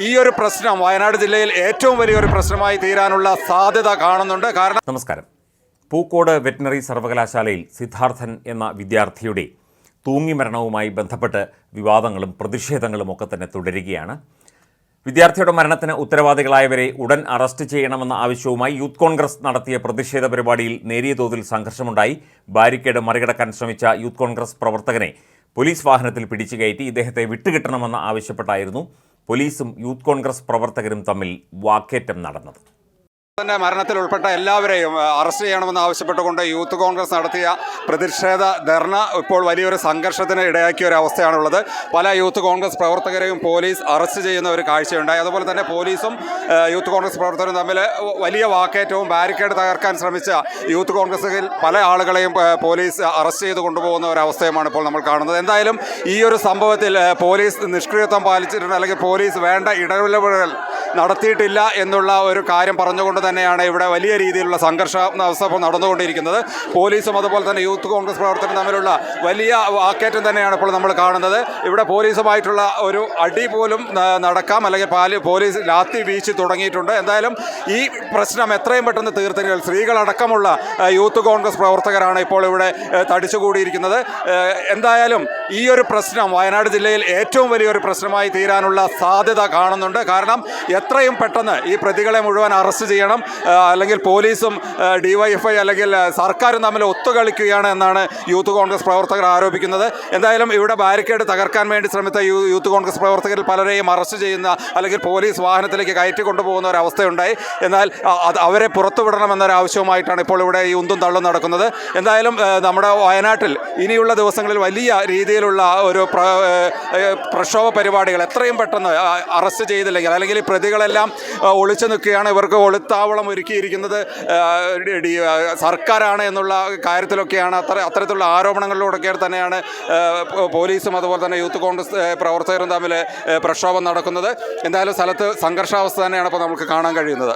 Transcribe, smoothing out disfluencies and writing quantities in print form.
ഈ ഒരു പ്രശ്നം വയനാട് ജില്ലയിൽ ഏറ്റവും വലിയൊരു പ്രശ്നമായി തീരാനുള്ള സാധ്യത കാണുന്നുണ്ട്. കാരണം നമസ്കാരം. പൂക്കോട് വെറ്റിനറി സർവകലാശാലയിൽ സിദ്ധാർത്ഥൻ എന്ന വിദ്യാർത്ഥിയുടെ തൂങ്ങിമരണവുമായി ബന്ധപ്പെട്ട് വിവാദങ്ങളും പ്രതിഷേധങ്ങളും ഒക്കെ തന്നെ തുടരുകയാണ്. വിദ്യാർത്ഥിയുടെ മരണത്തിന് ഉത്തരവാദികളായവരെ ഉടൻ അറസ്റ്റ് ചെയ്യണമെന്ന ആവശ്യവുമായി യൂത്ത് കോൺഗ്രസ് നടത്തിയ പ്രതിഷേധ പരിപാടിയിൽ നേരിയ തോതിൽ സംഘർഷമുണ്ടായി. ബാരിക്കേഡ് മറികടക്കാൻ ശ്രമിച്ച യൂത്ത് കോൺഗ്രസ് പ്രവർത്തകനെ പോലീസ് വാഹനത്തിൽ പിടിച്ചുകയറ്റി ഇദ്ദേഹത്തെ വിട്ടുകിട്ടണമെന്ന് ആവശ്യപ്പെട്ടായിരുന്നു പോലീസും യൂത്ത് കോൺഗ്രസ് പ്രവർത്തകരും തമ്മിൽ വാക്കേറ്റം നടന്നത്. തന്നെ മരണത്തിൽ ഉൾപ്പെട്ട എല്ലാവരെയും അറസ്റ്റ് ചെയ്യണമെന്ന് ആവശ്യപ്പെട്ടുകൊണ്ട് യൂത്ത് കോൺഗ്രസ് നടത്തിയ പ്രതിഷേധ ധർണ ഇപ്പോൾ വലിയൊരു സംഘർഷത്തിന് ഇടയാക്കിയ ഒരു അവസ്ഥയാണുള്ളത്. പല യൂത്ത് കോൺഗ്രസ് പ്രവർത്തകരെയും പോലീസ് അറസ്റ്റ് ചെയ്യുന്ന ഒരു കാഴ്ചയുണ്ടായി. അതുപോലെ തന്നെ പോലീസും യൂത്ത് കോൺഗ്രസ് പ്രവർത്തകരും തമ്മിൽ വലിയ വാക്കേറ്റവും ബാരിക്കേഡ് തകർക്കാൻ ശ്രമിച്ച യൂത്ത് കോൺഗ്രസിൽ പല ആളുകളെയും പോലീസ് അറസ്റ്റ് ചെയ്ത് കൊണ്ടുപോകുന്ന ഒരു അവസ്ഥയുമാണ് ഇപ്പോൾ നമ്മൾ കാണുന്നത്. എന്തായാലും ഈ ഒരു സംഭവത്തിൽ പോലീസ് നിഷ്ക്രിയത്വം പാലിച്ചിട്ടുണ്ട്, അല്ലെങ്കിൽ പോലീസ് വേണ്ട ഇടപെടലുകൾ നടത്തിയിട്ടില്ല എന്നുള്ള ഒരു കാര്യം പറഞ്ഞുകൊണ്ട് തന്നെയാണ് ഇവിടെ വലിയ രീതിയിലുള്ള സംഘർഷാവസ്ഥ ഇപ്പോൾ നടന്നുകൊണ്ടിരിക്കുന്നത്. പോലീസും അതുപോലെ തന്നെ യൂത്ത് കോൺഗ്രസ് പ്രവർത്തകരും തമ്മിലുള്ള വലിയ വാക്കേറ്റം തന്നെയാണ് ഇപ്പോൾ നമ്മൾ കാണുന്നത്. ഇവിടെ പോലീസുമായിട്ടുള്ള ഒരു അടി പോലും നടക്കാം, അല്ലെങ്കിൽ പോലീസ് ലാത്തി വീശി തുടങ്ങിയിട്ടുണ്ട്. എന്തായാലും ഈ പ്രശ്നം എത്രയും പെട്ടെന്ന് തീർത്തെങ്കിൽ സ്ത്രീകളടക്കമുള്ള യൂത്ത് കോൺഗ്രസ് പ്രവർത്തകരാണ് ഇപ്പോൾ ഇവിടെ തടിച്ചുകൂടിയിരിക്കുന്നത്. എന്തായാലും ഈ ഒരു പ്രശ്നം വയനാട് ജില്ലയിൽ ഏറ്റവും വലിയൊരു പ്രശ്നമായി തീരാനുള്ള സാധ്യത കാണുന്നുണ്ട്. കാരണം എത്രയും പെട്ടെന്ന് ഈ പ്രതികളെ മുഴുവൻ അറസ്റ്റ് ചെയ്യണം, അല്ലെങ്കിൽ പോലീസും ഡിവൈഎഫ്ഐ അല്ലെങ്കിൽ സർക്കാരും തമ്മിൽ ഒത്തുകളിക്കുകയാണ് എന്നാണ് യൂത്ത് കോൺഗ്രസ് പ്രവർത്തകർ ആരോപിക്കുന്നത്. എന്തായാലും ഇവിടെ ബാരിക്കേഡ് തകർക്കാൻ വേണ്ടി ശ്രമിച്ച യൂത്ത് കോൺഗ്രസ് പ്രവർത്തകരിൽ പലരെയും അറസ്റ്റ് ചെയ്യുന്ന അല്ലെങ്കിൽ പോലീസ് വാഹനത്തിലേക്ക് കയറ്റി കൊണ്ടുപോകുന്ന ഒരു അവസ്ഥയുണ്ടായി. എന്നാൽ അവരെ പുറത്തുവിടണമെന്നൊരാവശ്യവുമായിട്ടാണ് ഇപ്പോൾ ഇവിടെ ഈ ഉന്തും തള്ളും നടക്കുന്നത്. എന്തായാലും നമ്മുടെ വയനാട്ടിൽ ഇനിയുള്ള ദിവസങ്ങളിൽ വലിയ രീതിയിലുള്ള ഒരു പ്രക്ഷോഭ പരിപാടികൾ എത്രയും പെട്ടെന്ന് അറസ്റ്റ് ചെയ്തില്ലെങ്കിൽ, അല്ലെങ്കിൽ ഈ പ്രതികളെല്ലാം ഒളിച്ചു നിൽക്കുകയാണ്, ഇവർക്ക് ഒളിത്താവളം ഒരുക്കിയിരിക്കുന്നത് സർക്കാരാണ് എന്നുള്ള കാര്യത്തിലൊക്കെയാണ് അത്തരത്തിലുള്ള ആരോപണങ്ങളിലൂടെയൊക്കെ തന്നെയാണ് പോലീസും അതുപോലെ തന്നെ യൂത്ത് കോൺഗ്രസ് പ്രവർത്തകരും തമ്മിൽ പ്രക്ഷോഭം നടക്കുന്നത്. എന്തായാലും സ്ഥലത്ത് സംഘർഷാവസ്ഥ തന്നെയാണ് ഇപ്പോൾ നമുക്ക് കാണാൻ കഴിയുന്നത്.